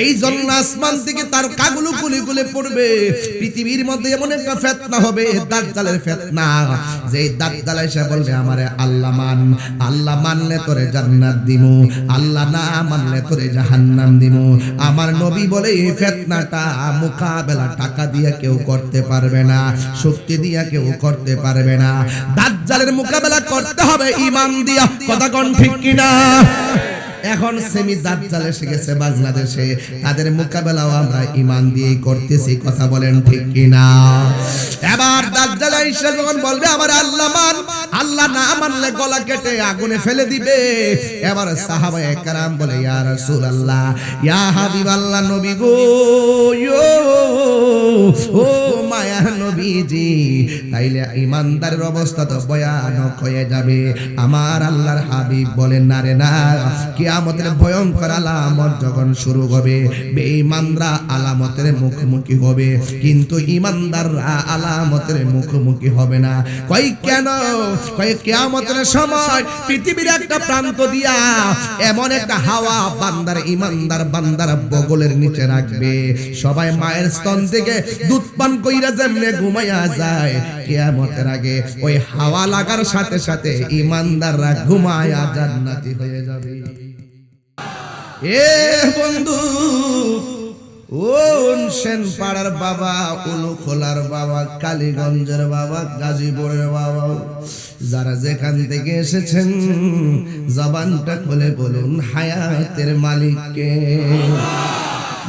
এই জন্য আসমান থেকে তার কাগুলো কুলে কুলে পড়বে। পৃথিবীর মধ্যে এমন একটা ফিতনা হবে, দাজ্জালের ফিতনা, যে দাজ্জাল এসে বলবে আমারে আল্লাহ মান, আল্লাহ মানলে তোরে জান্নাত দিমু, আল্লাহ না মানলে তোরে জাহান্নাম দিমু। আমার নবী বলে এই ফিতনাটা মোকাবেলা টাকা দিয়ে কেউ করতে পারবে না, শক্তি দিয়ে কেউ করতে পারবে না। দাজ্জালের মোকাবেলা করতে হবে ঈমান দিয়া। কথা কোন ঠিক কিনা? এখন সেমি দাজ্জাল এসে গেছে বাংলাদেশে, তাদের মোকাবেলাও আমরা ঈমান দিয়েই করতেছি। কথা বলেন ঠিক কিনা? এবার দাজ্জাল এসে যখন বলবে আমার আল্লাহ মান, আল্লাহ না মানলে গলা কেটে আগুনে ফেলে দিবে। এবার সাহাবায়ে কেরাম বলে ইয়া রাসূলুল্লাহ, ইয়া হাবিবাল্লাহ, নবী গো, ও মায়া নবীজি, তাইলে ঈমানদারের অবস্থা তো ভয়ানক হয়ে যাবে। আমার আল্লাহর হাবিব বলেন না রে না, কিয়ামতের ভয়ঙ্কর আলামত যখন শুরু হবে, বেঈমানরা আলামতের মুখোমুখি হবে, কিন্তু ঈমানদাররা আলামতের মুখোমুখি হবে না। কই কেন? কই কিয়ামতের সময় পৃথিবীর একটা প্রান্ত দিয়া এমন একটা হাওয়া বান্দার, ঈমানদার বান্দার বগলের নিচে রাখবে। সবাই মায়ের স্তন থেকে দুধ পান কইরা যেমনে ঘুমাইয়া যায়, কিয়ামতের আগে ওই হাওয়া লাগার সাথে সাথে ঈমানদাররা ঘুমায়া জান্নাতি হয়ে যাবে। এ বন্ধু, সেন পাড়ার বাবা, উলুখোলার বাবা, কালীগঞ্জের বাবা, গাজীপুরের বাবা, যারা যেখান থেকে এসেছেন জবানটা খুলে বলুন হায়াতের মালিককে।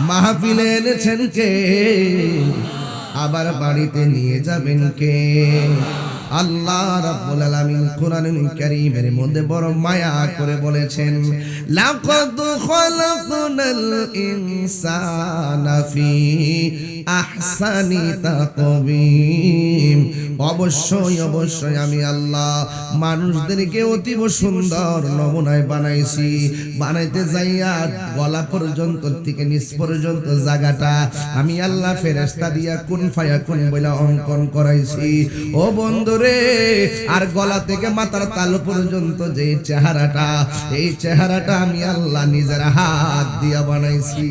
মাহফিলে এনেছেন কে? আবার বাড়িতে নিয়ে যাবেন কে? আল্লাহ রাব্বুল আলামিন কোরআনুল কারীমের মধ্যে বড় মায়া করে বলেছেন, লাকাদ খালাকনাল ইনসানা ফি আহসানি তাকবীম। অবশ্যই অবশ্যই আমি আল্লাহ মানুষদেরকে অতীব সুন্দর নমুনায় বানাইছি। বানাইতে যাইয়া গলা পর্যন্ত থেকে নিচ পর্যন্ত জায়গাটা আমি আল্লাহ ফেরেশতা দিয়া কুন ফায়াকুন বলে অঙ্কন করাইছি। ও বন্ধুরে, আর গলা থেকে মাথার তালু পর্যন্ত যে চেহারাটা, এই চেহারাটা আমি আল্লাহ নিজের হাত দিয়া বানাইছি।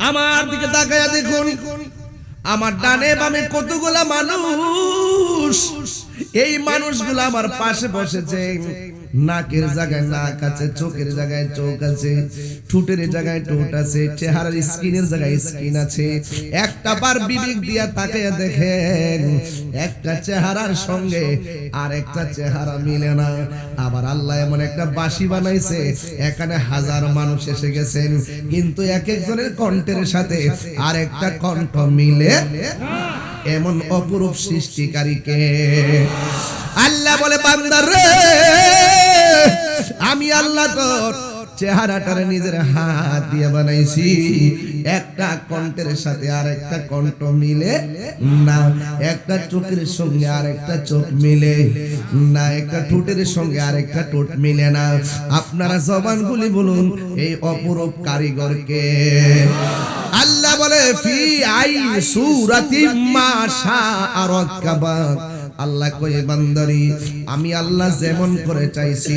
আমার দিকে তাকায়া দেখুন, আমার ডানে বামে কতগুলা মানুষ। এই মানুষগুলো আমার পাশে বসেছে। নাকের জায়গায় নাক আছে, চোখের জায়গায় চোখ আছে, ঠোঁটের জায়গায় ঠোঁট আছে, চেহারার স্কিনের জায়গায় স্কিন আছে। একটা বার বিবেক দিয়া তাকায়া দেখেন, একটা চেহারার সঙ্গে আর একটা চেহারা মিলে না। আবার আল্লাহ এমন একটা বাঁশি বানাইছে, এখানে হাজার মানুষ এসে গেছেন, কিন্তু এক একজনের কণ্ঠের সাথে আর একটা কণ্ঠ মিলে। এমন অপরূপ সৃষ্টিকারীকে আল্লাহ বলে, বান্দা রে, আমি আল্লাহ তোর চেহারাটারে নিজের হাত দিয়ে বানাইছি। একটা কণ্ঠের সাথে আর একটা কণ্ঠ মিলে না, একটা চোখের সঙ্গে আর একটা চোখ মিলে না, একটা ঠোঁটের সঙ্গে আর একটা ঠোঁট মিলে না। আপনারা জবানগুলি বলুন এই অপরূপ কারিগরকে। আল্লাহ বলে, ফি আই সূরাতিম মা শাআ রাক্কাবা। আল্লাহ কয়ে, বান্দারি, আমি আল্লাহ যেমন করে চাইছি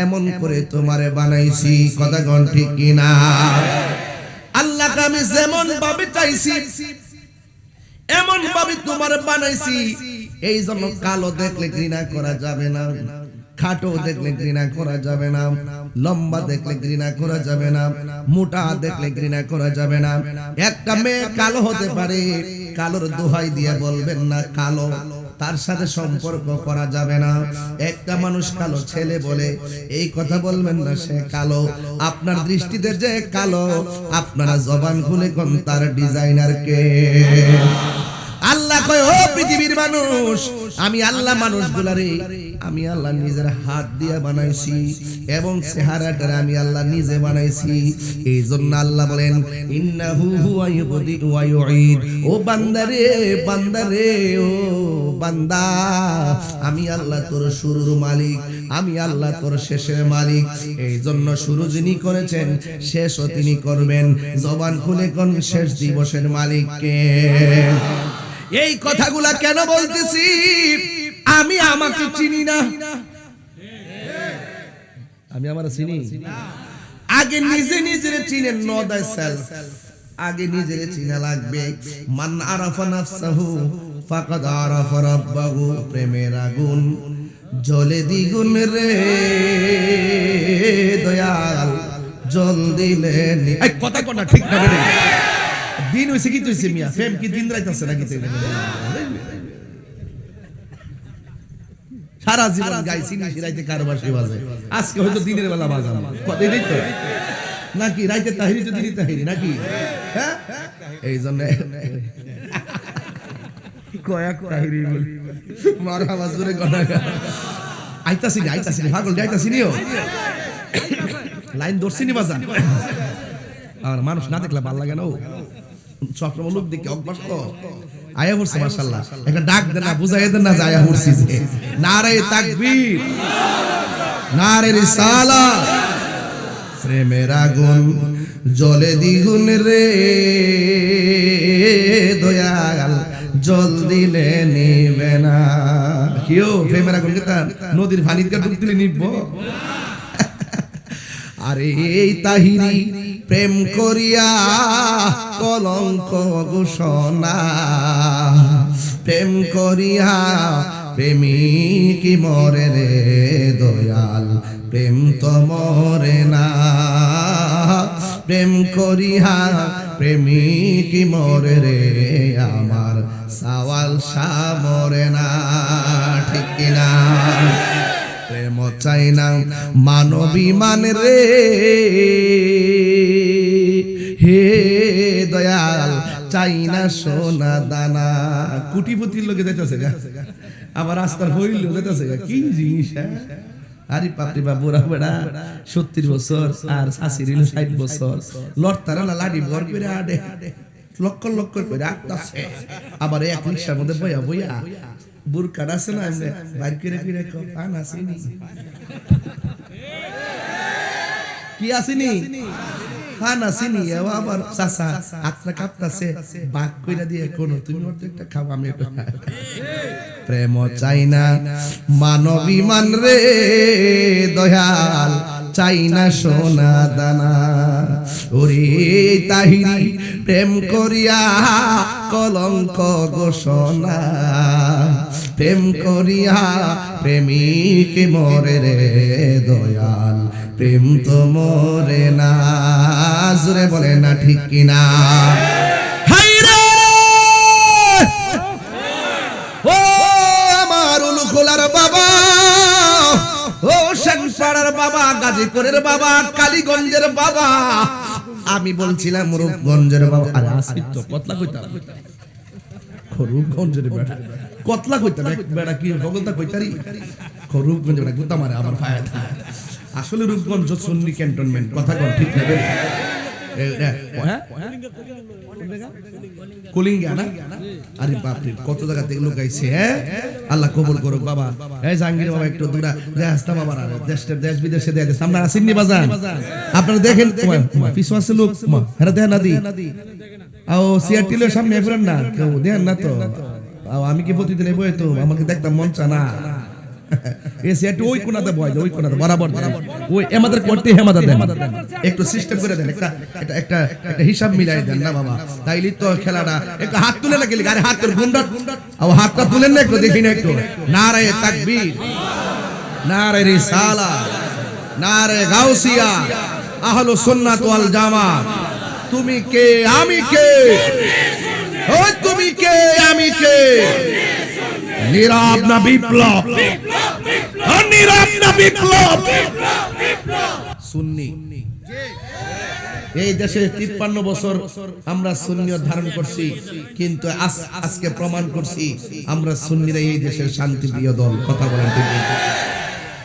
এমন করে তোমারে বানাইছি। কথা কোন ঠিক কিনা? আল্লাহকে আমি যেমন ভাবে চাইছি এমন ভাবে তোমারে বানাইছি। এই জন্য কালো দেখলে ঘৃণা করা যাবে না, খাটো দেখলে ঘৃণা করা যাবে না, লম্বা দেখলে ঘৃণা করা যাবে না, মোটা দেখলে ঘৃণা করা যাবে না। একটা মেয়ে কালো হতে পারে, কালোর দোহাই দিয়ে বলবেন না কালো, তার সাথে সম্পর্ক করা যাবে না। একটা মানুষ কালো ছেলে বলে এই কথা বলবেন না সে কালো। আপনার দৃষ্টিতে যে কালো, আপনারা জবান খুলে কোন তার ডিজাইনার কে? আল্লাহ কয়, ও পৃথিবীর মানুষ, আমি আল্লাহ মানুষগুলারে আমি আল্লাহ নিজের হাত দিয়ে বানাইছি এবং চেহারাটা আমি আল্লাহ নিজে বানাইছি। এই জন্য আল্লাহ বলেন, ইন্নাহু হুয়া ইউবদি ওয়া ইউঈদ। ও বান্দারে, বান্দারে, ও বান্দা, আমি আল্লাহ তোর শুরুর মালিক, আমি আল্লাহ তোর শেষের মালিক। এই জন্য শুরু যিনি করেছেন শেষও তিনি করবেন। জবান খুলে কোন শেষ দিবসের মালিককে? এই কথাগুলা কেন বলতেছি? আমি আমাকে চিনি না, আমি আমার চিনি। আগে নিজে নিজের চিনে নো দ্য সেলফ, আগে নিজের চিনা লাগবে। মান আরাফা নাফসাহু ফাকাদ আরাফা রাব্বাহু। প্রেমের আগুন জ্বলে দ্বিগুণ রে দয়াল, জল দিলে এই কথা কোনা ঠিক না বেরে দিন হইছে কি তুইছে মিয়া, প্রেম কি দিন রাত আছে নাকি? সারা জীবন গাইছি নিশিরাইতে কারবাসি বাজে, আজকে হয়তো দিনের বেলা বাজাবো কতদিন তো নাকি, রাইতে তাহিরি তো দিনই তাহিরি নাকি? হ্যাঁ, এই জন্য কয়েক তাহিরি বলি মারা বাজুরে গনা আইতাছি নি পাগল আইতাছি নিও লাইন ধরছি নি বাজান। আর মানুষ না দেখলে ভালো লাগে না, ও চক্রম লোক দেখে অভ্যাস তো আয়া পড়ছে মাশাআল্লাহ। একটা ডাক দেন না, বুঝাই দেন না যে আয়া পড়ছি যে নারে তাকবীর নারে রিসালাত। প্রেমের আগুন জ্বলে দ্বিগুণ রে দয়াল, জল দিলে নিবে না। কেউ প্রেমের আগুন কেতা নদীর পানিতে ডুব দিলে নিব? আরে এই তাহিরি প্রেম করিয়া কলঙ্ক ঘোষণা, প্রেম করিয়া প্রেমিক মরে রে দয়াল, প্রেম তো মরে না। প্রেম করিয়া প্রেমিক মরে রে আমার, সাওয়াল শাহ মরে না, ঠিক কিনা? প্রেম চাই না মানবী মান রে হে দয়াল, চাই না সোনা দানা। কুটিপতির লোকে যাইতেছে গা, আবার রাস্তার হইল যাইতেছে গা, কি জিনিস? আরে বাপরে বাপ, বুড়া বেড়া 70 বছর আর শাশির 60 বছর, লড়তারা না লাড়ি ভর করে আডে লক্ষ লক্ষ করে আটতাছে। আবার এক রিকশার মধ্যে বইয়া বইয়া বুরকাটা আছে না এমনি বাইর করে করে পান আসেনি, কি আসেনি পান আসেনি। আবার চাচা আত্রা কাঁপতাছে, বাক কইরা দিয়ে কোন তুমি অর্ধেকটা খাও আমি একটা। প্রেম চাই না মানবী মান রে দয়াল, চাই না সোনা দানা। ওরে তাহিরি প্রেম করিয়া কলঙ্ক ঘোষণা, প্রেম করিয়া প্রেমিক মরে রে দয়াল, প্রেম তো মরে না। জোরে বলে না ঠিক কিনা? হাইরে ও আমার উলুখোলার বাবা, ও শানপাড়ার বাবা, গাজীপুরের বাবা, কালীগঞ্জের বাবা, আমি বলছিলাম রূপগঞ্জের বাবা। আরে আসি তো কতলা কইতা, রূপগঞ্জের বেটা কতলা কইতা বেটা, কি বগলতা কইতারি রূপগঞ্জের বেটা গুতা মারে আমার ফায়দা। আসলে রূপগঞ্জ সুন্নি ক্যান্টনমেন্ট, কথা কোন ঠিক না? কুলিঙ্গা না? আরে বাপরে কত জায়গা থেকে লোক আইছে। হ্যাঁ, আল্লাহ কবুল করুক বাবা। এই জাহাঙ্গীর বাবা একটু দূরা দেশটা বাবা, দেশ বিদেশে দেয় দেশ। আমরা আসিনি বাজান, আপনারা দেখেন পিছু আছে লোক, হ্যাঁ দেখেন না দি ও সিআরটিলের সামনে ঘুরেন না কেউ, দেখেন না তো। আমি কি প্রতিদিন বই তো আমাকে দেখতাম মন চা না, এই সিআরটি ওই কোনাতে বয়, ওই কোনাতে বরাবর ওই আমাদের কোর্টে হেমাদা দেন, একটু সিস্টেম করে দেন, একটা হিসাব মিলাই দেন না বাবা, তাইলে তো খেলাটা। একটু হাত তুলে না গেলি, আরে হাতের গুন্ডা হাতটা তুলেন না একটু, দেখি না একটু। নারে তাকবীর, নারে রিসালাত, নারে গাউসিয়া, আহলু সুন্নাত ওয়াল জামাত। তুমি কে আমি কে, ও তুমি কে আমি কে? নীরব না বিপ্লব, নীরব না বিপ্লব। সুন্নি এই দেশে 53 বছর আমরা সুন্নিয়ত ধারণ করছি, কিন্তু আজকে প্রমাণ করছি আমরা সুন্নিরা এই দেশের শান্তিপ্রিয় দল। কথা বলেন ঠিক কিনা?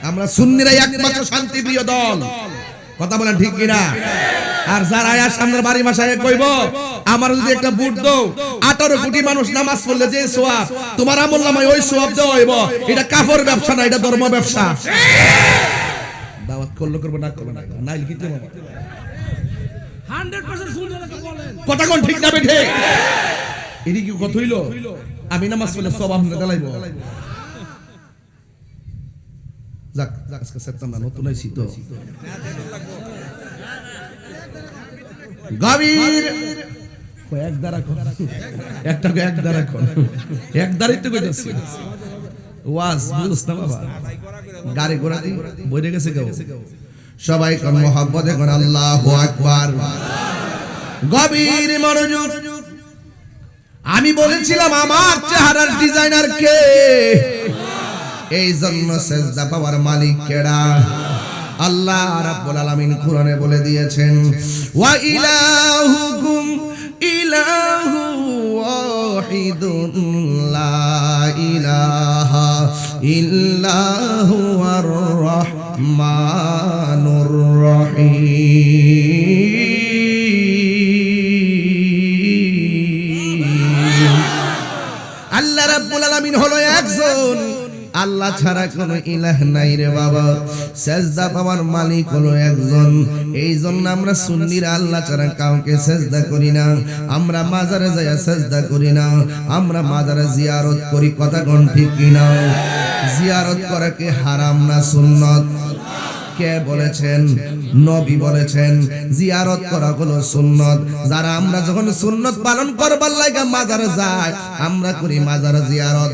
আমরা সুন্নিরাই একমাত্র শান্তিপ্রিয় দল। কথা বলেন ঠিক কিনা? আর যারা আয়ার সামনের বাড়ি মাসায় কইব আমার যদি একটা বুট দাও, 18 কোটি মানুষ নামাজ পড়লে যে সওয়াব তোমার আমলনামায় ওই সওয়াব দেওয়া হইব, এটা কাফর ব্যবসা না, এটা ধর্ম ব্যবসা। দাওয়াত করলে করব না করব না, নাইলে কি দেব? 100% শুনলে বলেন কথা কোন ঠিক না বেঠে? এডি কি কথা হইলো? আমি নামাজ পড়লে সওয়াব আপনি দেলাইব। যাক আজকে সেপ্টেম্বর নতুন আইছি তো গভীর এক দ্বারা একটা এক দ্বারা এক দ্বারাই তো কইতাছি ওয়াজ বুঝছ না বাবা গাড়ি ঘোড়া দি বইরে গেছে কেউ সবাই কোন মোহাব্বতে কোন আল্লাহু আকবার গভীর মনোযোগ আমি বলেছিলাম আমার চেহারার ডিজাইনার কে এই জন্য সেজদা পাওয়ার মালিক কেডা আল্লাহ রাব্বুল আলামিন কোরআনে বলে দিয়েছেন ওয়া ইলাহুকুম ইলাহু ওয়াহিদুন লা ইলাহা ইল্লাহু আর রহমানুর রহিম আল্লাহ রাব্বুল আলামিন হলো একজন আল্লাহ ছাড়া কোনো ইলাহ নাই রে বাবা সেজদা পাওয়ার মালিক হলো একজন এই জন্য আমরা সুন্নিরা আল্লাহ ছাড়া কাউকে সেজদা করি না আমরা মাজারে যায়া সেজদা করি না আমরা মাজারে জিয়ারত করি কথা কোন ঠিক কিনা জিয়ারত করা কি হারাম না সুন্নত কে বলেছেন নবী বলেছেন জিয়ারত করা হলো সুন্নত যারা আমরা যখন সুন্নত পালন করবার লাগা মাজারে যাই আমরা করি মাজারে জিয়ারত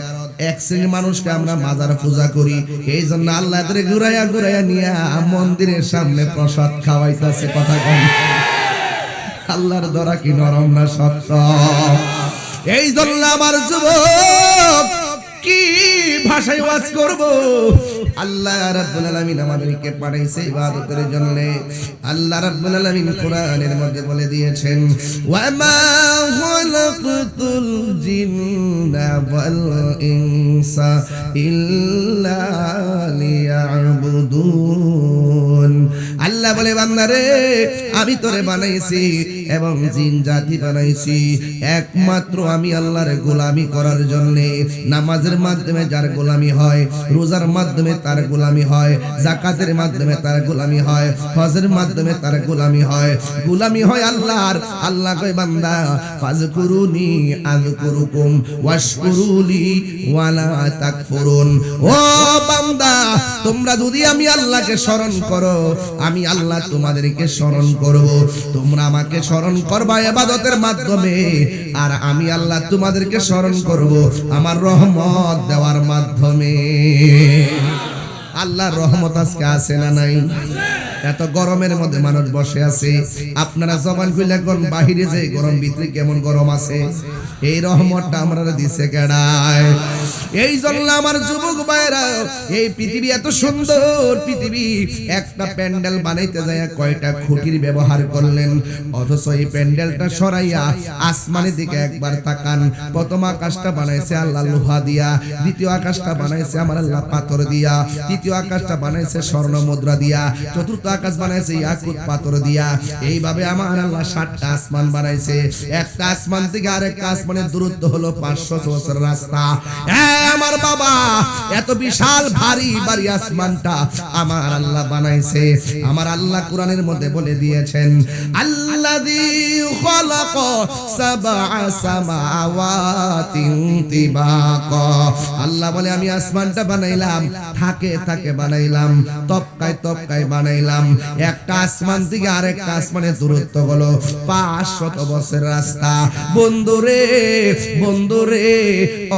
এক শ্রেণীর মানুষকে আমরা মাজার পূজা করি এই জন্য আল্লাহ তারে ঘুরাইয়া ঘুরাইয়া নিয়ে মন্দিরের সামনে প্রসাদ খাওয়াইতেছে কথা কম আল্লাহর দরা কি নরম না শক্ত এই জন্য আমার যুবক কি ভাষায় ওয়াজ করব আল্লাহ রাব্বুল আলামিন আমাদেরকে পাঠাইছে ইবাদতের জন্য আল্লাহ রাব্বুল আলামিন কোরআনের মধ্যে বলে দিয়েছেন ওয়া মা খালাকতুল জিন্না ওয়াল ইনসা ইল্লা লিয়াবুদুন আল্লাহ বলে বান্দারে আমি তোরে বানাইছি এবং জিন জাতি বানাইছি একমাত্র আমি আল্লাহর গোলামি করার জন্য নামাজের মাধ্যমে যার গোলামি হয় রোজার মাধ্যমে তার গোলামি হয় যাকাতের মাধ্যমে তার গোলামি হয় হজের মাধ্যমে তার গোলামি হয় আল্লাহর আল্লাহ কয় বান্দা ফাজকুরুনি আযকুরুকুম ওয়াশকুরুলি ওয়ালা তাকফুরুন ও বান্দা তোমরা যদি আমি আল্লাহকে স্মরণ করো আমি আল্লাহ তোমাদেরকে স্মরণ করব তোমরা আমাকে স্মরণ করবা ইবাদতের মাধ্যমে আর আমি আল্লাহ তোমাদেরকে স্মরণ করব আমার রহমত দেওয়ার মাধ্যমে আল্লাহর রহমত আজকে আছে না নাই এত গরমের মধ্যে মানুষ বসে আছে আপনারা জবান খুলে কোন বাহিরে যে গরম ভিতরে কেমন গরম আছে এই রহমতটা আমরা দিছে কেডায় এই জন্য আমার যুবক ভাইরা এই পৃথিবী এত সুন্দর পৃথিবী একটা প্যান্ডেল বানাইতে যায় কয়টা খুঁটির ব্যবহার করলেন অথচ এই প্যান্ডেলটা সরাইয়া আসমানের দিকে একবার তাকান প্রথম আকাশটা বানাইছে আল্লাহ লোহা দিয়া দ্বিতীয় আকাশটা বানাইছে আমার আল্লাহ পাথর দিয়া তৃতীয় আকাশটা বানাইছে স্বর্ণ মুদ্রা দিয়া চতুর্থ আকাশ বানাইছে ইয়াকুত পাথর দিয়া এইভাবে আমার আল্লাহ 7টা আসমান বানাইছে একটা আসমান থেকে আরেকটা আসমানের দূরত্ব হলো 500 বছর রাস্তা আমার বাবা এত বিশাল ভারী ভারী আসমানটা আমার আল্লাহ বানাইছে আমার আল্লাহ কোরআনের মধ্যে বলে দিয়েছেন আল্লাযী খালাকা সাবআ সামাওয়াতিন তিবাকা আল্লাহ বলে আমি আসমানটা বানাইলাম থাকে থাকে বানাইলাম তপকায় বানাইলাম একটা আসমান থেকে আরেকটা আসমানের দূরত্ব হলো 500 বছর রাস্তা বন্ধুরে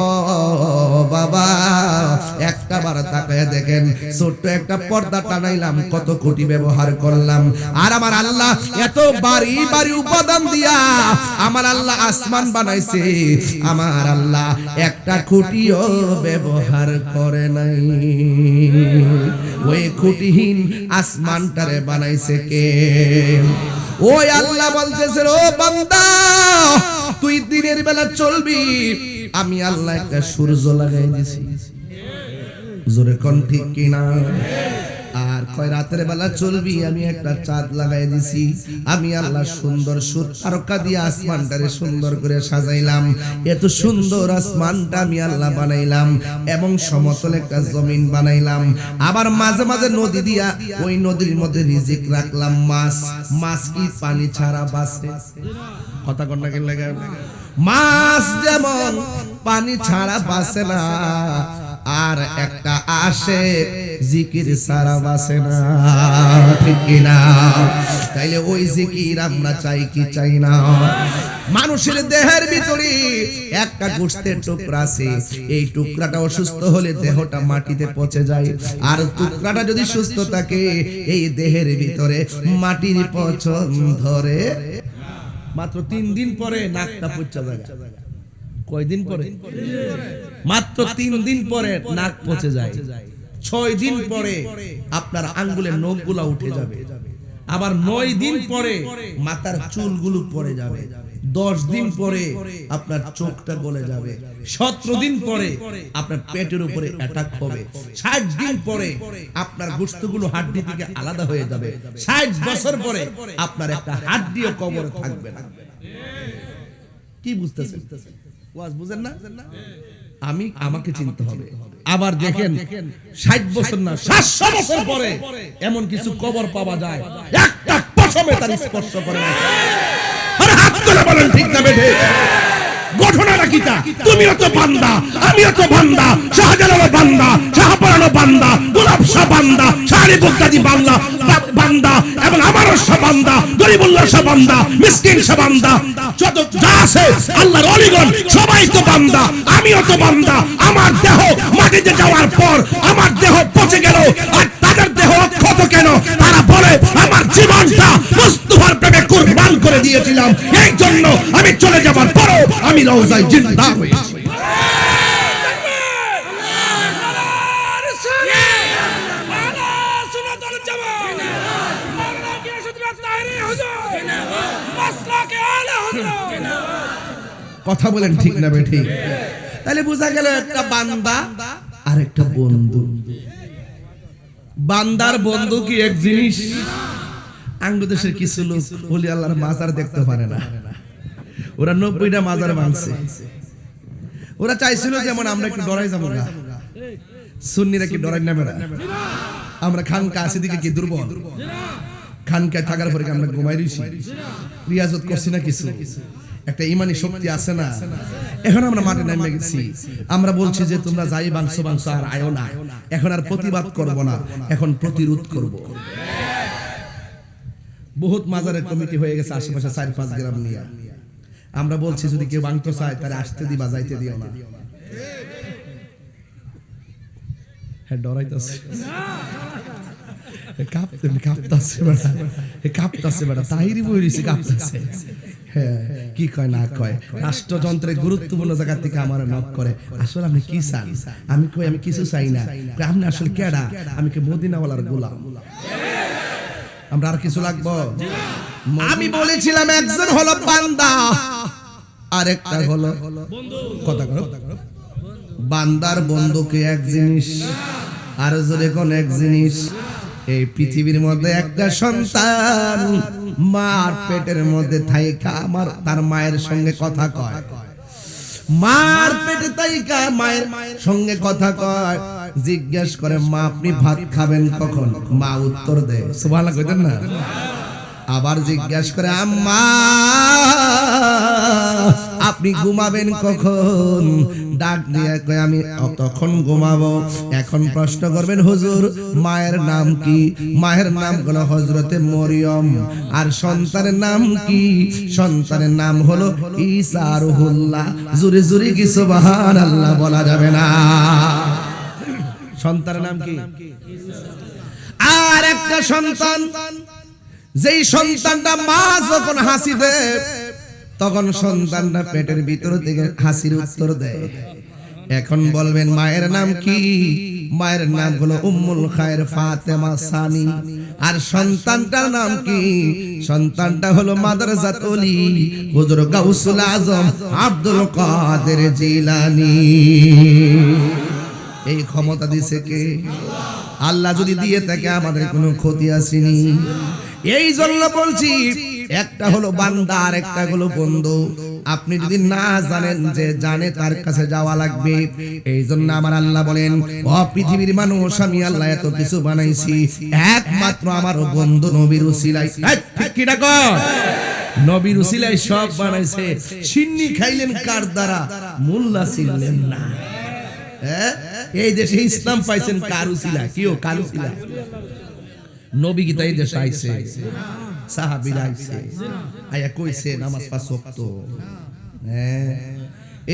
ও বাবা একটা বার তাকায় দেখেন ছোট্ট একটা পর্দা টানাইলাম কত কোটি ব্যবহার করলাম আর আমার আল্লাহ এত বাড়ি বাড়ি উপাদান দিয়া আমার আল্লাহ আসমান বানাইছে আমার আল্লাহ একটা খুঁটিও ব্যবহার করে নাই ওই খুঁটিহীন আসমানটারে বানাইছে কে ওই আল্লাহ বলতেছে ও বান্দা তুই দিনের বেলা চলবি আমি আল্লাহ একটা সূর্য লাগাই দিছি জোরে কোন ঠিক কিনা আর কয় রাতের বেলা চলবি আমি একটা চাঁদ লাগাই দিছি আমি আল্লাহ সুন্দর তারকা দিয়ে আসমানটারে সুন্দর করে সাজাইলাম এত সুন্দর আসমানটা আমি আল্লাহ বানাইলাম এবং সমতল একটা জমিন বানাইলাম আবার মাঝে মাঝে নদী দিয়া ওই নদীর মধ্যে রিজিক রাখলাম মাছ কি পানি ছাড়া বাঁচে কথা কোন লাগে মাছ যেমন পানি ছাড়া বাঁচে না আর একটা আসে জিকির সারা বাসে না, ঠিক কিনা? তাইলে ওই জিকির আমরা চাই কি চাই না? মানুষের দেহের ভিতরে একটা গোশতের টুকরা আছে, এই টুকরাটা অসুস্থ হলে দেহটা মাটিতে পচে যায়, আর টুকরাটা যদি সুস্থ থাকে এই দেহের ভিতরে মাটির পচন ধরে। মাত্র 3 দিন পরে নাকটা পচে যায়। কয়দিন পরে? মাত্র 3 দিন পরে নাক পচে যায়। 6 দিন পরে আপনার আঙ্গুলের নখগুলো উঠে যাবে, আবার 9 দিন পরে মাথার চুলগুলো পড়ে যাবে, 10 দিন পরে আপনার চোখটা গলে যাবে, 17 দিন পরে আপনার পেটের উপরে অ্যাটাক হবে, 60 দিন পরে আপনার গোশতগুলো হাড্ডি থেকে আলাদা হয়ে যাবে, 60 বছর পরে আপনার একটা হাড্ডিও কবরে থাকবে না। কি বুঝতেছেন? ওয়াজ বুঝেন না? আমাকে চিনতে হবে। আবার দেখেন 60 বছর না 700 বছর পরে এমন কিছু কবর পাওয়া যায় একটা পশমে তার স্পর্শ করে না। আরে হাত তুলে বলেন ঠিক না বেঠে? ঘটনাটা কি তা? তুমিও তো বান্দা, আমিও তো বান্দা, শাহজালাল বান্দা, শাহপরানো বান্দা, গোলাপ শাহ বান্দা, শাহরি বগদাদি বান্দা বান্দা, এবং আমারও শাহ বান্দা, গরিবুল্লাহ শাহ বান্দা, মিসকিন শাহ বান্দা, যত যা আছে আল্লাহর ওলিগণ সবাই তো বান্দা, আমিও তো বান্দা। আমার দেহ মাটিতে যাওয়ার পর আমার দেহ পচে গেল, আর তাদের দেহ অক্ষত কেন? তারা বলে আমার জীবনটা মুস্তাফার প্রেমে কুরবান করে দিয়েছিলাম, এই জন্য আমি চলে যাবার পরও আমি রওজায় জিন্দা হয়েছি। কথা বলেন ঠিক না বে ঠিক? তাহলে বোঝা গেল একটা বান্দা আর একটা বন্ধু। বান্দার বন্ধু কি এক জিনিস? আঙ্গুদেশের কিছু লোক ওলি আল্লাহর মাজার দেখতে পারে না, ওরা 90টা মাজার ভাঙছে। ওরা চাইছিল যেমন আমরা একটু ডরাই যাবো না, সুন্নিরা কি ডরাই না বেড়া? আমরা খানকা আছে দিকে কি দুর্বল? খানকায় থাকার পরে আমরা ঘুমাই রইছি, রিয়াজত করছি না, কিছু একটা ইমানি শক্তি আছে না? এখন আমরা মাঠে নেমে গেছি, আমরা বলছি যে তোমরা যাই বাংশো বাংশো আর আয়ো না, এখন আর প্রতিবাদ করব না, এখন প্রতিরোধ করব। বহুত মাজারের কমিটি হয়ে গেছে আশেপাশে 4-5 গ্রাম নিয়ে। আমরা বলছি যদি কেউ ভাঙতে চায় তাহলে আসতে দিবা, যাইতে দিও না। হ্যাঁ, ডরাইতেছে, কাঁপতাছে বেটা, তাহিরি বইরিছে কাঁপতাছে। হ্যাঁ, কি কয় না কয়, রাষ্ট্রযন্ত্রের গুরুত্বপূর্ণ জায়গা থেকে আমার নক করে। আসলে আপনি কি চান? আমি কই আমি কিছু চাই না। আপনি আসলে কেডা? আমি কি মদিনাওয়ালার গোলাম? আমরা আর কিছু লাগবো? আমি বলেছিলাম একজন হলো বান্দা আর একটা হলো কথা করো, বান্দার বন্ধুকে এক জিনিস, আর জোরে কোন এক জিনিস। এই পৃথিবীর মধ্যে একটা সন্তান মার পেটের মধ্যে থাইকা আমার তার মায়ের সঙ্গে কথা কয়, মার পেটে থাইকা মায়ের সঙ্গে কথা কয়, জিজ্ঞেস করে মা আপনি ভাত খাবেন কখন? মা উত্তর দেয়, সুবহানাল্লাহ কইতেন না? আবার জিজ্ঞেস করে আম্মা আপনি ঘুমাবেন কখন? ডাক দিয়ে কয় আমি তখন ঘুমাবো। এখন প্রশ্ন করবেন হুজুর মায়ের নাম কি? মায়ের নাম হলো হযরতে মরিয়ম, আর সন্তানের নাম কি? সন্তানের নাম হলো ঈসা রুহুল্লাহ। জোরে জোরে কি সুবহানাল্লাহ বলা যাবে না? সন্তানের নাম কি? আর একটা সন্তান, যেই সন্তানটা মা যখন হাসি দেয় তখন সন্তানটা পেটের ভিতর থেকে হাসির উত্তর দেয়। এখন বলবেন মায়ের নাম কি? মায়ের নাম হলো উম্মুল খায়ের ফাতেমা সানি। আর সন্তানটার নাম কি? সন্তানটা হলো মাদ্রাসাতুল হুজুর গাউসুল আজম আব্দুল কাদের জিলানী। এই ক্ষমতা দিছে কে? আল্লাহ যদি দিয়ে থাকে আমাদের কোনো ক্ষতি আসেনি। এই জন্য বলছি একটা হলো বান্দা আর একটা হলো বন্ধু। আপনি যদি না জানেন যে জানে তার কাছে যাওয়া লাগবে। এই জন্য আমার আল্লাহ বলেন ও পৃথিবীর মানুষ আমি আল্লাহ এত কিছু বানাইছি একমাত্র আমার বন্ধু নবীর উসিলায়। ঠিক কি ডাকো? নবীর উসিলায় সব বানাইছে। সিন্নি খাইলেন কার দ্বারা? মোল্লা ছিলেন না। এই দেশে ইসলাম পাইছেন কারুসিলা, কিও কারুসিলা। নবী কি তাই দেশে আইছে, সাহাবীরা আইছে, আয়া কইছে নামাজ পাঁচ ওয়াক্ত। হ্যাঁ,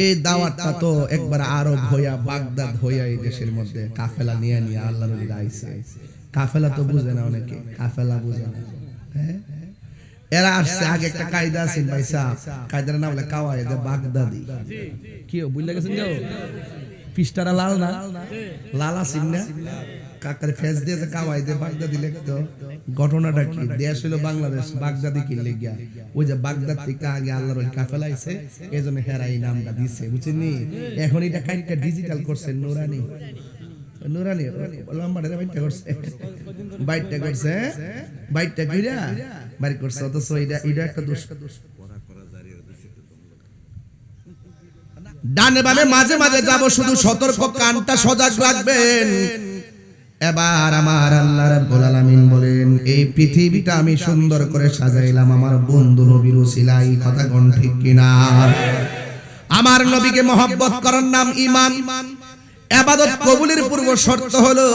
এই দাওয়াতটা তো একবার আরব হইয়া বাগদাদ হইয়া এই দেশের মধ্যে কাফেলা নিয়ে নিয়ে আল্লাহর নবী আইছে। কাফেলা তো বুঝে না অনেকে, কাফেলা বুঝে না। হ্যাঁ, এরা আসছে আগে একটা কায়দা আছে ভাই সাহেব, কায়দার নাম হলো কাওয়ায়েদে বাগদাদি। কি বুঝলে গেছেন যাও, পিস্টারা লাল না, লাল আছেন না, কাকার ফেস দিয়ে যে কাওয়ায়েদে বাগদাদি লিখতো। ঘটনাটা কি, দেশ হলো বাংলাদেশ, বাগদাদি কি লেগিয়া, ওই যে বাগদাদ থেকে আগে আল্লাহর ওই কাফেলা আইছে, এজন্য হেরা এই নামটা দিছে, বুঝছেন? এখন এটা কাইটা ডিজিটাল করছে নুরানি, নুরানি লম্বাটা বাইটটা করছে, বাইটটা করছে, বাইটটা কইরা বাড়ি করছে। অথচ এটা একটা দোষ। ডানে বামে মাঝে মাঝে যাব, শুধু সতর্ক, কানটা সজাগ রাখবেন। এবার আমার আল্লাহ রাব্বুল আলামিন বলেন, এই পৃথিবীটা আমি সুন্দর করে সাজাইলাম আমার বন্ধু নবীর উসিলায়। কথা কোন ঠিক কিনা? আমার নবীকে মহব্বত করার নাম ঈমান। ইবাদত কবুলের পূর্ব শর্ত হলো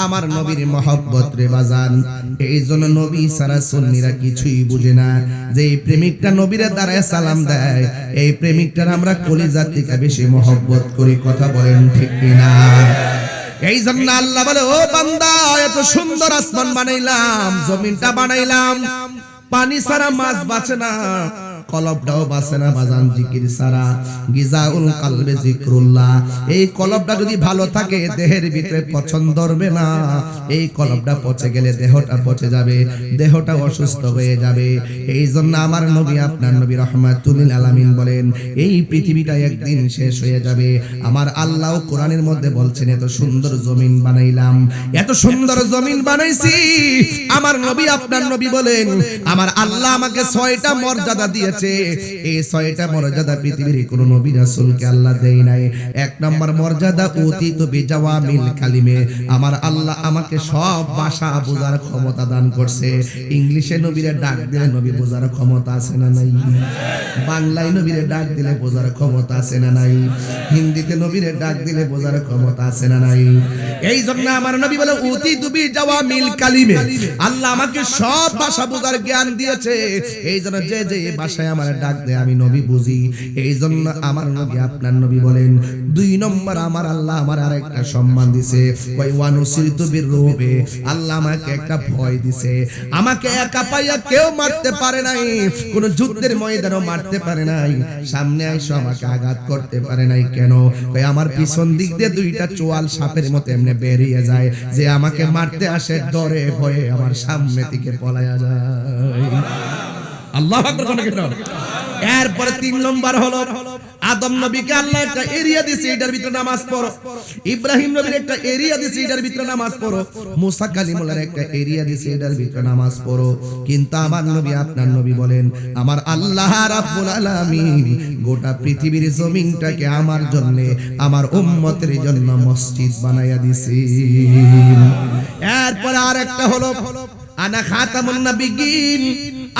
আমার নবীর মহব্বত রে বাজান। এই জন্য নবী সারা সুন্নিরা কিছুই বুঝে না যে এই প্রেমিকটা নবীর দ্বারায় সালাম দেয়, এই প্রেমিকটার আমরা কলিজা থেকে বেশি মহব্বত করি। কথা বলেন ঠিক কিনা? এই জন্য আল্লাহ বলে, ও বান্দা, এত সুন্দর আসমান বানাইলাম, জমিনটা বানাইলাম, পানি ছাড়া মাছ বাঁচে না, কলবটাও বাঁচে না বাজান জিকির ছাড়া। গিজাউল কালবে জিকরুল্লাহ। এই কলবটা যদি ভালো থাকে দেহের ভিতরে পছন্দ ধরবে না, এই কলবটা পচে গেলে দেহটা পচে যাবে, দেহটা অসুস্থ হয়ে যাবে। এই জন্য আমার নবী আপনার নবী রাহমাতুল লিল আলামিন বলেন, এই পৃথিবীটা একদিন শেষ হয়ে যাবে। আমার আল্লাহ কোরআনের মধ্যে বলছেন, এত সুন্দর জমিন বানাইলাম, এত সুন্দর জমিন বানাইছি। আমার নবী আপনার নবী বলেন, আমার আল্লাহ আমাকে 6টা মর্যাদা দিয়েছে। এই 6টা মর্যাদা পৃথিবীর কোন নবী রাসূলকে আল্লাহ দেয় নাই। 1 নম্বর মর্যাদা, উতিতু বিজাওয়ামিল কালিমে। আমার আল্লাহ আমাকে সব ভাষা বোঝার ক্ষমতা দান করছে। ইংলিশে নবীরে ডাক দিলে নবী বোঝার ক্ষমতা আছে না নাই? বাংলায় নবীরে ডাক দিলে বোঝার ক্ষমতা আছে না নাই? হিন্দিতে নবীরে ডাক দিলে বোঝার ক্ষমতা আছে না নাই? এই জন্য আমার নবী বলে, উতিতু বিজাওয়ামিল কালিমে। আল্লাহ আমাকে সব ভাষা বোঝার জ্ঞান দিয়েছে। এই জন্য যে যে ভাষায় আমার ডাক দেয় আমি নবী বুঝি। এই জন্য আমার নবী আপনার নবী বলেন, 2 নম্বর আমার আল্লাহ আমার আরেকটা সম্মান দিছে, কই ওয়ানুসিরতু বিররুবে। আল্লাহ আমাকে একটা ভয় দিছে। আমাকে একা পাইয়া কেউ মারতে পারে নাই, কোন যুদ্ধের ময়দানেও মারতে পারে নাই, সামনে আইসো আমাকে আঘাত করতে পারে নাই। কেন? কই আমার পিছন দিক দিয়ে 2টা চোয়াল সাপের মতো এমনি বেরিয়ে যায়, যে আমাকে মারতে আসে ডরে ভয়ে আমার সামনে থেকে পলায়া যায়। আল্লাহু আকবার। এরপরে 3 নম্বর হলো, আদম নবীকে আল্লাহ একটা এরিয়া দিয়েছে, এটার ভিতরে নামাজ পড়ো। ইব্রাহিম নবীর একটা এরিয়া দিয়েছে, এটার ভিতরে নামাজ পড়ো। মুসা কালিমুল্লাহর একটা এরিয়া দিয়েছে, এটার ভিতরে নামাজ পড়ো। কিন্তু আমার নবী আপনার নবী বলেন, আমার আল্লাহ রাব্বুল আলামিন গোটা পৃথিবীর জমিনটাকে আমার জন্য, আমার উম্মতের জন্য মসজিদ বানায়া দিয়েছে। এরপরে আরেকটা হলো, আনা খাতামুন নবিয়্যিন।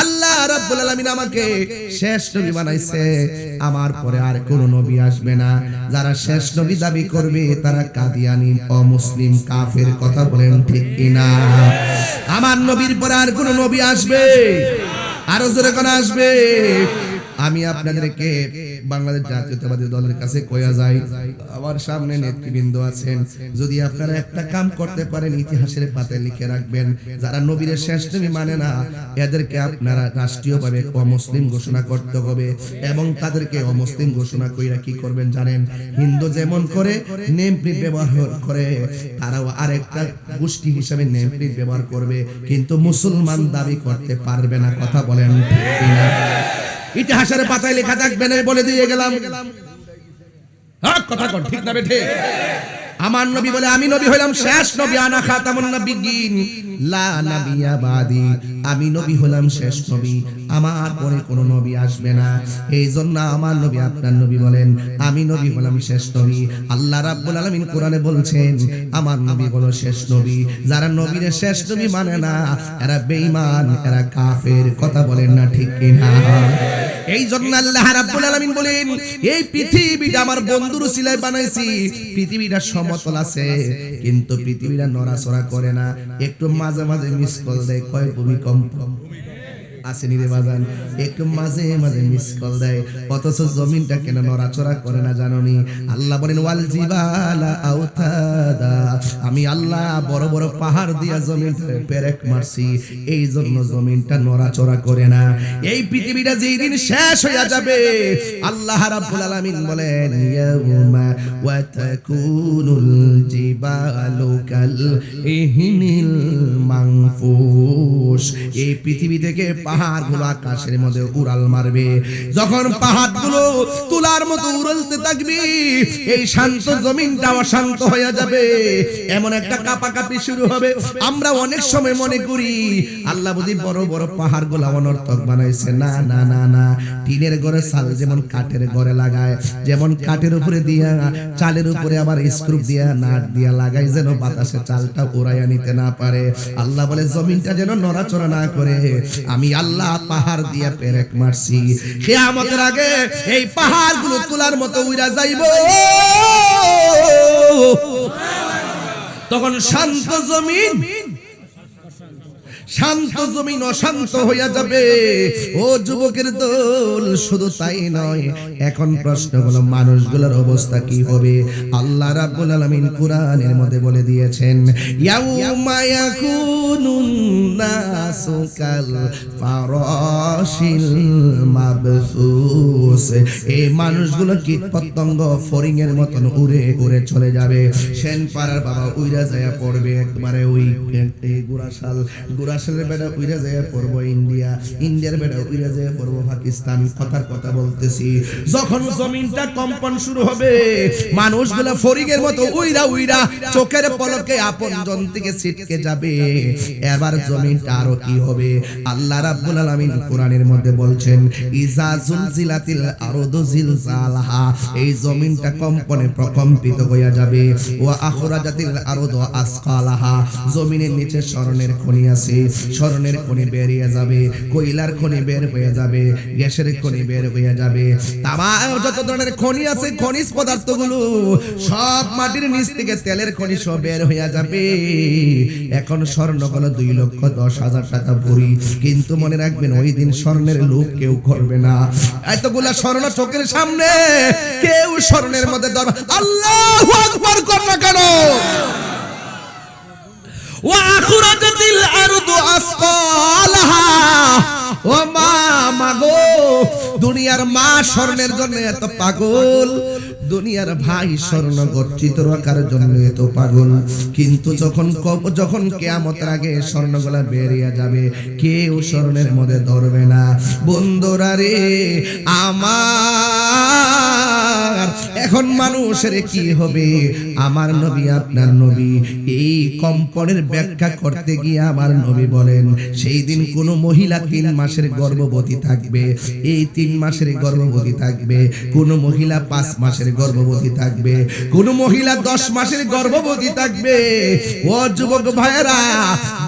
আল্লাহ রাব্বুল আলামিন আমাকে শেষ নবী বানাইছে, আমার পরে আর কোন নবী আসবে না। যারা শেষ নবী দাবি করবে তারা কাদিয়ানী, অমুসলিম, কাফের। কথা বলেন ঠিক কিনা? আমার নবীর পরে আর কোন নবী আসবে? আরো জোরে কোন আসবে? আমি আপনাদেরকে বাংলাদেশ জাতীয়তাবাদী দলের কাছে কয়া যাই, আমার সামনে নেতৃবৃন্দ আছেন, যদি আপনারা একটা কাম করতে পারেন, ইতিহাসের পাতায় লিখে রাখবেন, যারা নবীর শেষ নবী মানে না এদেরকে আপনারা রাষ্ট্রীয়ভাবে অমুসলিম ঘোষণা করতে হবে। এবং তাদেরকে অমুসলিম ঘোষণা কইরা কি করবেন জানেন? হিন্দু যেমন করে নেম প্লেট ব্যবহার করে, তারাও আরেকটা গোষ্ঠী হিসেবে নেম প্লেট ব্যবহার করবে, কিন্তু মুসলমান দাবি করতে পারবে না। কথা বলেন ঠিক কিনা? ইতিহাসের পাতায় লেখা থাকবে না, বলে দিয়ে গেলাম। কথা কোন ঠিক না বেঠে? আমার নবী বলে, আমি নবী হলাম শেষ নবী, আনা খাতামুন নবিয়্যিন লা নাবিয়্যা বাদি। আমি নবী হলাম শেষ নবী, আমার পরে কোনো নবী আসবে না। এই জন্য আমার নবী আপনার নবী বলেন, আমি নবী হলাম শেষ নবী। আল্লাহ রাব্বুল আলামিন কোরআনে বলছেন, আমার নবী হলো শেষ নবী। যারা নবীর শেষ নবী মানে না এরা বেঈমান, এরা কাফের। কথা বলেন না ঠিক কিনা? এই জন্য আল্লাহ রাব্বুল আলামিন বলেন এই পৃথিবীটা আমার বন্ধুর উসিলায় বানাইছি। পৃথিবীটা সমতল আছে কিন্তু পৃথিবীটা নড়াচড়া করে না, একটু মাঝে মাঝে মিস কল দেয়। কয় ভূমিকম্প আসেনি রে বাজান, একটু মাঝে মাঝে মিস কল দেয়, অথচ জমিনটা কেন নড়াচড়া করে না জানোনি? আল্লাহ বলেন ওয়াল জিবালা আওতাদা, আমি আল্লাহ বড় বড় পাহাড় দিয়া জমিনটা পেরেক মারছি, এই জন্য জমিনটা নড়াচড়া করে না। এই পৃথিবীটা যেই দিন শেষ হয়ে যাবে আল্লাহ রাব্বুল আলামিন বলেন ইয়াউমা ওয়া তাকুনুল জিবালু কাল ইহনিল মানফুস, এই পৃথিবী থেকে পাহাড়গুলো আকাশের মধ্যে উড়াল মারবে। যখন পাহাড়গুলো তুলার মতো উড়ালতে থাকবে এই শান্ত জমিনটা অশান্ত হয়ে যাবে, এমন একটা কাঁপাকাঁপি শুরু হবে। আমরা অনেক সময় মনে করি আল্লাহ বুঝি বড় বড় পাহাড়গুলো অনর্থক বানাইছে। না না না না, টিনের ঘরে চাল যেমন কাঠের ঘরে লাগায়, যেমন কাঠের উপরে দিয়া চালের উপরে আবার স্ক্রু দিয়া নাট দিয়া লাগাই যেন বাতাসে চালটা উড়াইয়া নিতে না পারে, আল্লাহ বলে জমিনটা যেন নড়াচড়া না করে আমি আল্লাহ পাহাড় দিয়া পেরেক মারছি। কিয়ামতের আগে এই পাহাড়গুলো তুলার মতো উড়া যাইব, তখন শান্ত জমিন অশান্ত হইয়া যাবে। ও যুবকের দল, শুধু তাই নয়, এখন প্রশ্ন হলো মানুষগুলোর অবস্থা কি হবে? আল্লাহ রাব্বুল আলামিন কুরআনের মধ্যে বলে দিয়েছেন ইয়াউমা ইয়াকুনুন নাসু কাল ফারাশিল মাবসুস, এই মানুষগুলো কীট পতঙ্গ ফড়িং এর মতন উড়ে উড়ে চলে যাবে। সেন পাড়ার বাবা উইরা যায় পড়বে একবারে ওই গুরাশালের বেড়া উইরা যায় পড়বো ইন্ডিয়া, ইন্ডিয়ার বেড়া উইরা যায় পড়বো পাকিস্তান। কথার কথা বলতেছি, যখন জমিনটা কম্পন শুরু হবে মানুষগুলো ফড়িং এর মতো উইরা উইরা চোখের পলকে আপনজন থেকে ছিটকে যাবে। এবার জমিনটা আরো কি হবে? আল্লাহ রাব্বুল আলামিন কোরআনের মধ্যে বলছেন ইজা জুলজিলাতিল আরদু জিলজালাহা, এই জমিনটা কম্পনে প্রকম্পিত হয়ে যাবে। ওয়া আখরাজাতিল আরদু আসকালাহা, জমিনের নিচে স্বর্ণের খনি আছে, স্বর্ণের খনি বেরিয়ে যাবে, কয়লার খনি বের হয়ে যাবে, গ্যাসের খনি বের হয়ে যাবে, তামাম যত ধরনের খনি আছে খনিজ পদার্থগুলো সব মাটির নিচ থেকে তেলের খনি সব বের হয়ে যাবে। এখন স্বর্ণ হলো 2,10,000 টাকা ভরি, কিন্তু মনে রাখবেন ওই দিন স্বর্ণের লোভ কেউ করবে না। এতগুলা স্বর্ণ চোখের সামনে কেউ স্বর্ণের মধ্যে আল্লাহু আকবার কর না কেন? ওয়া আখরাজাতিল আরদু আসকালাহা, ও মা মাগো, দুনিয়ার মা স্বর্ণের জন্য এত পাগল, দুনিয়ার ভাই স্বর্ণ গচ্ছিত রাখার জন্য এত পাগল, কিন্তু যখন কিয়ামতের আগে স্বর্ণগুলা বেরিয়ে যাবে কেউ স্বর্ণের মধ্যে ধরবে না। বন্ধুরা রে আমার, এখন মানুষের কি হবে? আমার নবী আপনার নবী এই কম্পনের ব্যাখ্যা করতে গিয়ে আমার নবী বলেন সেই দিন কোন মহিলা 3 মাসের গর্ভবতী থাকবে, এই 3 মাসের গর্ভবতী থাকবে, কোন মহিলা 5 মাসের গর্ভবতী থাকবে, কোন মহিলা 10 মাসের গর্ভবতী থাকবে। ও যুবক ভাইরা,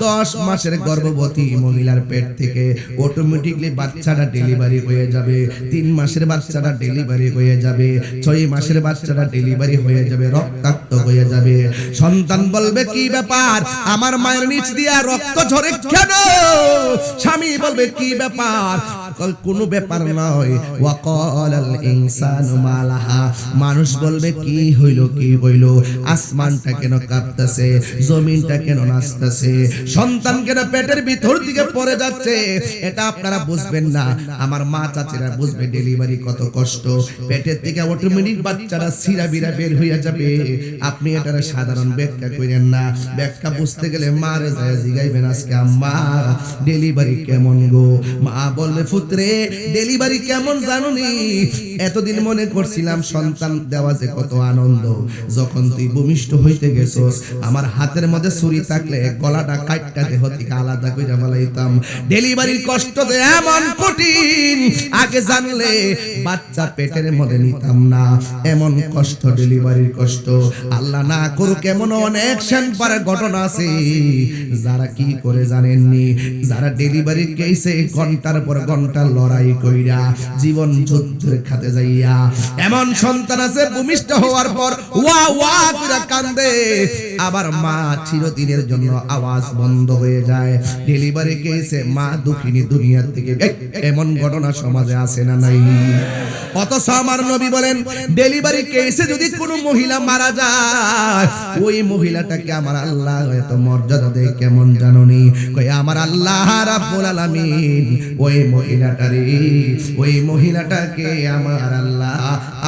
10 মাসের গর্ভবতী মহিলার পেট থেকে অটোমেটিকলি বাচ্চাটা ডেলিভারি হয়ে যাবে, 3 মাসের বাচ্চাটা ডেলিভারি হয়ে যাবে, 6 মাসের বাচ্চাটা ডেলিভারি হয়ে যাবে, রক্তাক্ত হয়ে যাবে। সন্তান বলবে কি ব্যাপার, আমার মায়ের নিচ দিয়া রক্ত ঝরে কেন? স্বামী বলবে কি ব্যাপার? কোনো ব্যাপার নয়। ওয়াকালাল ইনসানু মালাহা, মানুষ বলবে কি হইল কি হইল, আসমানটা কেন কাঁপতেছে, জমিনটা কেন নাচতেছে, সন্তান কেন পেটের ভিতর দিকে পড়ে যাচ্ছে? এটা আপনারা বুঝবেন না, আমার মা চাচিরা বুঝবে ডেলিভারি কত কষ্ট। পেটের থেকে অটোমেটিক বাচ্চারা সিরা বিরা বের হইয়া যাবে। আপনি এটার সাধারণ ব্যাখ্যা করেন না, ব্যাখ্যা বুঝতে গেলে মারে যায় জিগাইবেন আজকে আম্মা ডেলিভারি কেমন গো? মা বলবে পুত্রে ডেলিভারি কেমন জানোনি? এতদিন মনে করছিলাম সন্তান দেওয়া যে কত আনন্দ, যখন তুই ভূমিষ্ঠ হইতে গেছস আমার হাতের মধ্যে ছুরি থাকলে গলাটা কাটটা দেহ থেকে আলাদা কইরা ফেলাইতাম। ডেলিভারির কষ্ট যে এমন কঠিন আগে জানলে বাচ্চা পেটের মধ্যে নিতাম না। এমন কষ্ট, ডেলিভারির কষ্ট। আল্লাহ না করুক এমন অনেক সেনপারে ঘটনা আছে যারা কি করে জানেননি, যারা ডেলিভারি কেসে ঘন্টার পর ঘন্টা লড়াই কইরা জীবন যুদ্ধের খাতে যাইয়া এমন সন্তান আছে ভূমিষ্ঠ হওয়ার পর ওয়া ওয়া করে কান্দে, আবার মা চিরদিনের জন্য আওয়াজ বন্ধ হয়ে যায়। ডেলিভারি কেসে মা দুঃখিনী দুনিয়া থেকে, এমন ঘটনা সমাজে আছে না নাই? অথচ আমার নবী বলেন ডেলিভারি কেসে যদি কোনো মহিলা মারা যায়, ওই মহিলাটাকে আমার আল্লাহ এত মর্যাদা দেয় কেমন জানোনি? কই আমার আল্লাহ রাব্বুল আলামিন ওই মহিলাটাকে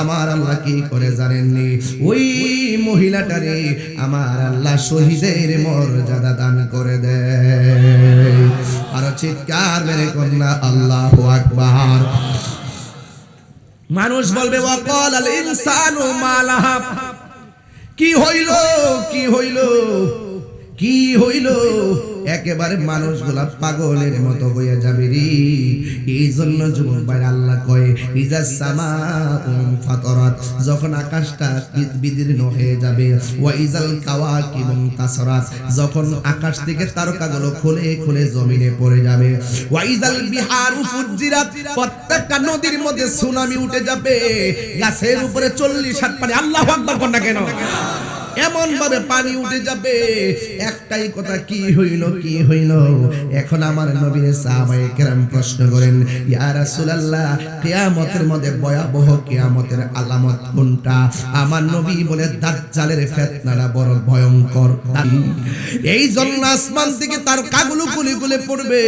আমার আল্লাহ কি করে জানেননি? ওই মহিলাটারে আমার আল্লাহ শহীদের মর্যাদা দান করে দেয়। আর চিৎকার মেরে কন্যা আল্লাহু আকবার। মানুষ বলবে ওয়াকাল আল ইনসানু মা লাহা, কি হইল কি হইল কি হইল? একেবারে মানুষগুলা পাগলের মতো হয়ে যাবে রে। এই জন্য যুবক ভাই আল্লাহ কয় ইজা সামাউন ফাতারাত, যখন আকাশটা বিদীর্ণ হয়ে যাবে, ওয়া ইজাল কাওয়াকিবুন তাসরাত, যখন আকাশ থেকে তারকাগুলো খুলে খুলে জমিনে পড়ে যাবে, ওয়া ইজাল বিহারু ফুজ্জিরাত, প্রত্যেকটা নদীর মধ্যে সুনামি উঠে যাবে, গাছের উপরে 40 হাত পানি, আল্লাহু আকবার কোন না কেন এমন ভাবে পানি উঠে যাবে। একটাই কথা, কি হইল কি হইল? এখন আমার নবীর সাহাবায়ে কেরাম প্রশ্ন করেন, ইয়া রাসূলুল্লাহ কিয়ামতের মধ্যে ভয়াবহ কিয়ামতের আলামত কোনটা? আমার নবী বলে দাজ্জালের ফিতনাটা বড় ভয়ঙ্কর। এই জন্য আসমান থেকে তার কাগুলো গুলি গুলি পড়বে।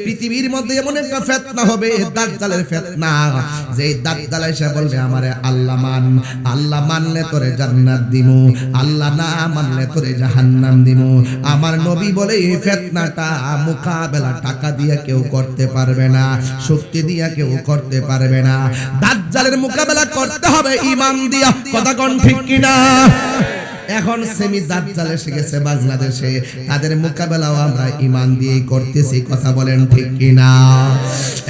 পৃথিবীর মধ্যে এমন একটা ফিতনা হবে দাজ্জালের ফিতনা, যে দাজ্জাল এসে বলবে আমারে আল্লাহ মান, আল্লাহ মানলে তোরে জান্নাত দিমু, আল্লাহ না মানলে তোরে জাহান্নাম দিমু। আমার নবী বলে এই ফিতনাটা মোকাবেলা টাকা দিয়ে কেউ করতে পারবে না, শক্তি দিয়ে কেউ করতে পারবে না। দাজ্জালের মোকাবেলা করতে হবে ঈমান দিয়া। কথা কোন ঠিক কিনা? এখন সেমি দাজ্জাল এসে গেছে বাংলাদেশে, তাদের মোকাবেলাও আমরা ঈমান দিয়ে করতেছি। কথা বলেন ঠিক কিনা?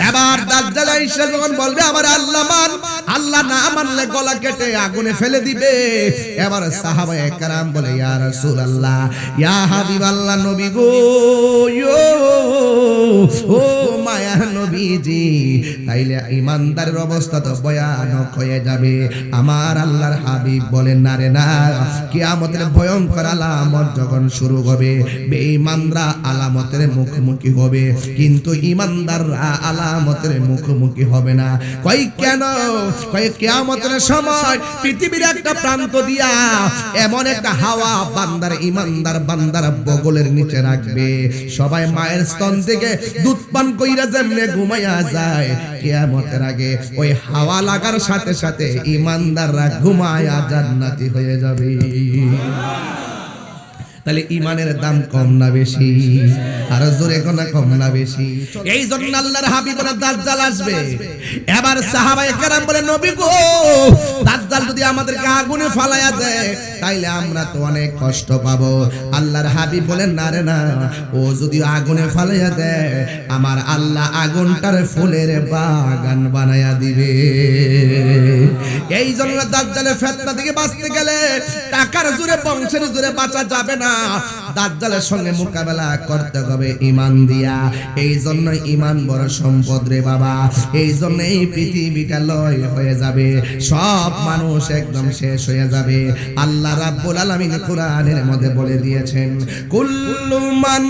এবার দাজ্জাল এসে যখন বলবে আমার আল্লাহ মান, আল্লাহ না মানলে গলা কেটে আগুনে ফেলে দিবে। এবার সাহাবায়ে কেরাম বলে ইয়া রাসূলুল্লাহ, ইয়া হাবিবাল্লাহ, নবী গো, ও মায়া নবীজি, তাইলে ঈমানদারের অবস্থা তো ভয়ানক হয়ে যাবে। আমার আল্লাহর হাবিব বলেন না রে না, কিয়ামতের ভয়ঙ্কর আলামত যখন শুরু হবে, বেঈমানরা আলামতের মুখোমুখি হবে, কিন্তু ঈমানদাররা আলামতের মুখোমুখি হবে না। কই কেন? কই কিয়ামতের সময় পৃথিবীর একটা প্রান্ত দিয়া এমন একটা হাওয়া বান্দার ঈমানদার বান্দার বগলের নিচে রাখবে। সবাই মায়ের স্তন থেকে দুধ পান কইরা যেমনে ঘুমাইয়া যায়, কিয়ামতের আগে ওই হাওয়া লাগার সাথে সাথে ঈমানদাররা ঘুমায়া জান্নাতি হয়ে যাবে। তাহলে ঈমানের দাম কম না বেশি? আর জোরে কোন কম না বেশি? এই জন্য আল্লাহর হাবিবের দাজ্জাল আসবে। এবার সাহাবায়ে কেরাম বলে নবী গো, দাজ্জাল যদি আমাদেরকে আগুনে ফালায়া দেয় তাইলে আমরা তো অনেক কষ্ট পাবো। আল্লাহর হাবিব বলেন না রে না, ও যদি আগুনে ফালায়া দেয় আমার আল্লাহ আগুনটার ফুলের বাগান বানায়া দিবে। এই জন্য দাজ্জালের ফিতনা থেকে বাঁচতে গেলে টাকার জোরে বংশের জোরে বাঁচা যাবে না, দাজ্জালের সঙ্গে মোকাবেলা করতে হবে ঈমান দিয়া। এই জন্য ঈমান বড় সম্পদ রে বাবা। এই জন্য এই পৃথিবীটা লয় হয়ে যাবে, সব মানুষ একদম শেষ হয়ে যাবে। আল্লাহ রাব্বুল আলামিন কোরআনের মধ্যে বলে দিয়েছেন, কুল্লু মান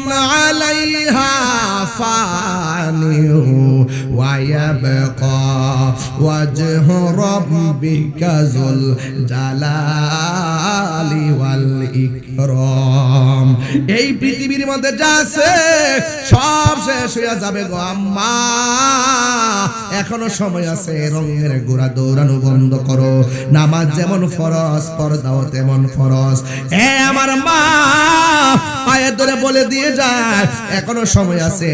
আলাইহা ফানিউ ওয়া ইয়াবকা ওয়াজহু রাব্বিকা যুল জালালি ওয়াল ইকরাম। এই পৃথিবীর মধ্যে যা আছে সব শেষ হয়ে যাবে গো আম্মা, এখনো সময় আছে। রঙের গোড়া দৌড়ানো বন্ধ করো, নামাজ যেমন ফরজ পর্দাও তেমন ফরজ। এ আমার মা, পায়ে ধরে বলে দিয়ে যায় এখনো সময় আছে,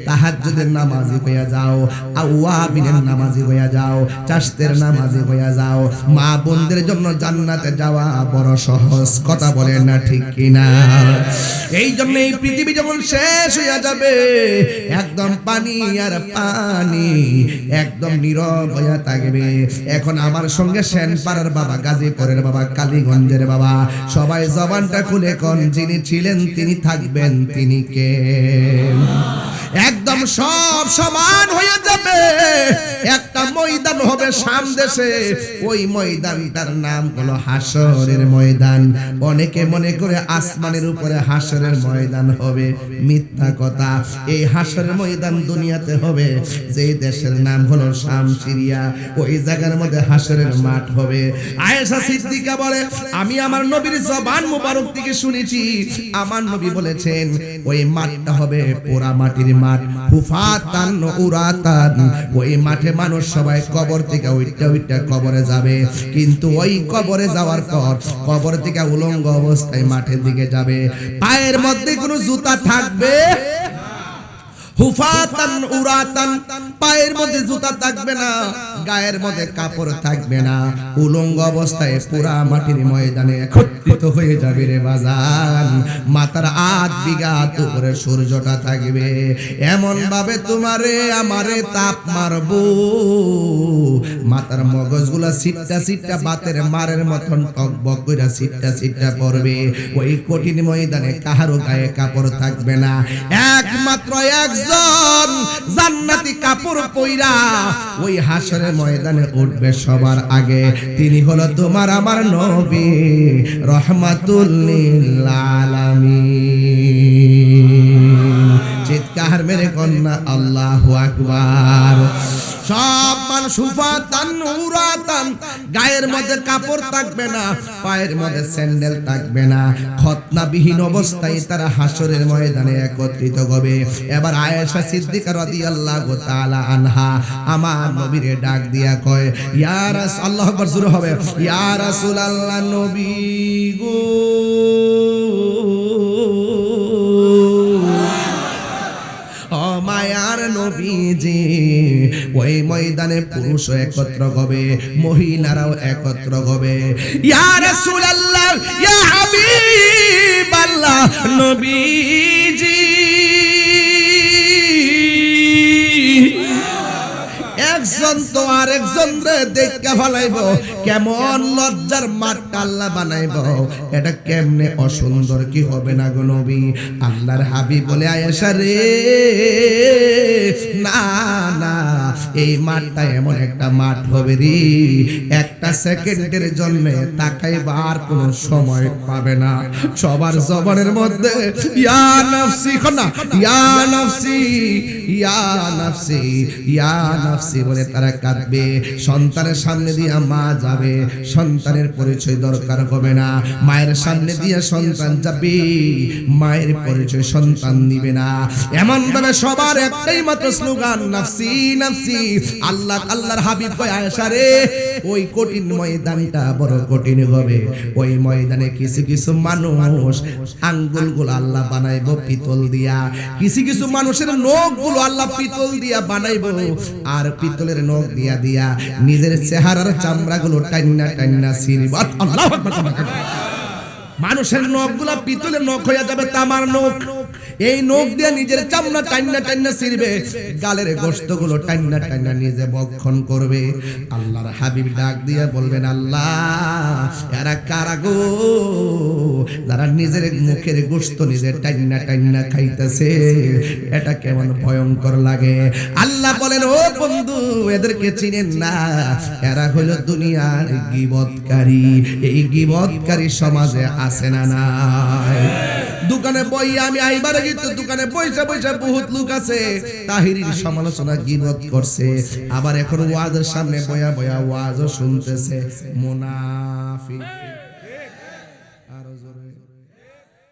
তাহাজ্জুদের নামাজি হইয়া যাও, আওয়াবিনের নামাজি হইয়া যাও, চাশতের নামাজি হইয়া যাও। মা বোনদের জন্য জান্নাতে যাওয়া বড় সহজ, কথা বলেন না ঠিক কিনা? এই জন্য এই পৃথিবী যখন শেষ হইয়া যাবে, একদম পানি আর পানি, একদম নীরব হইয়া থাকবে। এখন আমার সঙ্গে সেনপাড়ার বাবা, গাজীপুরের বাবা, কালীগঞ্জের বাবা, সবাই জবানটা খুলে কোন যিনি ছিলেন তিনি থাকবেন, তিনি কে? একদম সব সমান হয়ে যাবে, একটা ময়দান হবে সামদেশে, ওই ময়দানটার নাম হলো হাসরের ময়দান। অনেকে মনে করে আসমানের উপরে হাসরের ময়দান হবে, মিথ্যা কথা। এই হাসরের ময়দান দুনিয়াতে হবে, যে দেশের নাম হলো শাম, সিরিয়া, ওই জায়গার মধ্যে হাসরের মাঠ হবে। আয়েশা সিদ্দিকা বলে, আমি আমার নবীর জবান মুবারক থেকে শুনেছি, আমার নবী বলেছেন ওই মাঠটা হবে পোড়া মাটির মাঠ, হুফাতান উরাতান। ওই মাঠে মানুষ সবাই কবর থেকে উইটা উইটা কবরে যাবে, কিন্তু ওই কবরে যাওয়ার পর কবর থেকে উলঙ্গ অবস্থায় মাঠের দিকে যাবে, পায়ের মধ্যে কোনো জুতা থাকবে, হুফাতান উরাতান, পায়ের মধ্যে জুতা থাকবে না, গায়ের মধ্যে কাপড় থাকবে না, উলঙ্গ অবস্থায় পুরা মাটির ময়দানে একত্রিত হয়ে যাবে রে বাজান। মাথার 8 বিঘা উপরে সূর্যটা থাকবে, এমন ভাবে তোমারে আমারে তাপ মারবো, মাথার মগজগুলা সিটটা সিটটা বাতের মারের মতন টকবক কইরা সিটটা সিটটা পড়বে। ওই কঠিন ময়দানে কাহারো গায়ে কাপড় থাকবে না, একমাত্র একজন জান্নাতি কাপড় পইরা ওই হাসরের ময়দানে উঠবে সবার আগে, তিনি হলো তোমার আমার নবী রহমাতুল লিল আলামিন। চিৎকার মেরে কন্যা আল্লাহু আকবার। সব মানুষ হুফাতান উরাতান, গায়ের মধ্যে কাপড় থাকবে না, পায়ের মধ্যে স্যান্ডেল থাকবে না, খতনাবিহীন অবস্থায় তারা হাসরের ময়দানে একত্রিত হবে। এবার আয়েশা সিদ্দিকা রাদিয়াল্লাহু তাআলা আনহা আমার নবীরে ডাক দিয়া কয়, ইয়া রাসূল, আল্লাহু আকবার জোরে হবে, ইয়া রাসূলুল্লাহ, নবী গো, ও মায়ার নবীজি, ওই ময়দানে পুরুষ একত্র হবে, মহিলারাও একত্র হবে। ইয়া রাসূলুল্লাহ, ইয়া হাবিবাল্লাহ, নবীজি, একজন তো আরেকজন রে দেখা ফেলাইবো, কেমন লজ্জার মাঠটা আল্লাহ বানাইবো, এটা কেমনে অসুন্দর কি হবে না গো নবী? আল্লাহর হাবিব বলে, আয়েশা রে, না না, এই মাঠটা এমন একটা মাঠ হবে রে, একটা সেকেন্ডের জন্য তাকাইবার কোনো সময় পাবে না। সবার জবানের মধ্যে ইয়া নাফসি, খনা ইয়া নাফসি, ইয়া নাফসি, ইয়া নাফসি বলে তারা কাঁদবে। সন্তানের সামনে দিয়ে মা যাবে, সন্তানের পরিচয় দরকার হবে না, মায়ের সামনে দিয়ে সন্তান যাবে, মায়ের পরিচয় সন্তান নিবে না। এমন ভাবে সবার একটাই মাত্র স্লোগান, নাফসি নাফসি। আল্লাহ, আল্লাহর হাবিব কয়, আয়েশা রে, ওই কঠিন ময়দানটা বড় কঠিন হবে। ওই ময়দানে কিছু কিছু মানুষ আঙ্গুলগুলো আল্লাহ বানাইবো পিতল দিয়া, কিছু কিছু মানুষের নখগুলো আল্লাহ পিতল দিয়া বানাইবো, আর পিতলের নখ দিয়া দিয়া নিজের চেহারার চামড়াগুলো টাইনা টাইনা ছিঁড়িব। আল্লাহু আকবার। মানুষের নখগুলা পিতলের নখ হয়ে যাবে, তামার নখ। এই নখ দিয়ে নিজের চামড়া টাইনা টাইনা ছিঁড়বে, গালের গোশতগুলো টাইনা টাইনা নিজে ভক্ষণ করবে। আল্লাহর হাবিব ডাক দিয়ে বলবেন, আল্লাহ, এরা কারা গো, যারা নিজের মুখের গোশত নিজে টাইনা টাইনা খাইতেছে, এটা কেমন ভয়ঙ্কর লাগে। আল্লাহ বলেন, ও বন্ধু, এদেরকে চিনেন না, এরা হলো দুনিয়ার গীবতকারী। এই গীবতকারী সমাজে আছে না নাই? দোকানে বই আমি আইবার কিন্তু দোকানে পয়সা পয়সা বহুত লোক আছে, তাহিরির সমালোচনা গীবত করছে, আবার এখন ওয়াজের সামনে বয়া বয়া ওয়াজও শুনতেছে। মুনাফিক।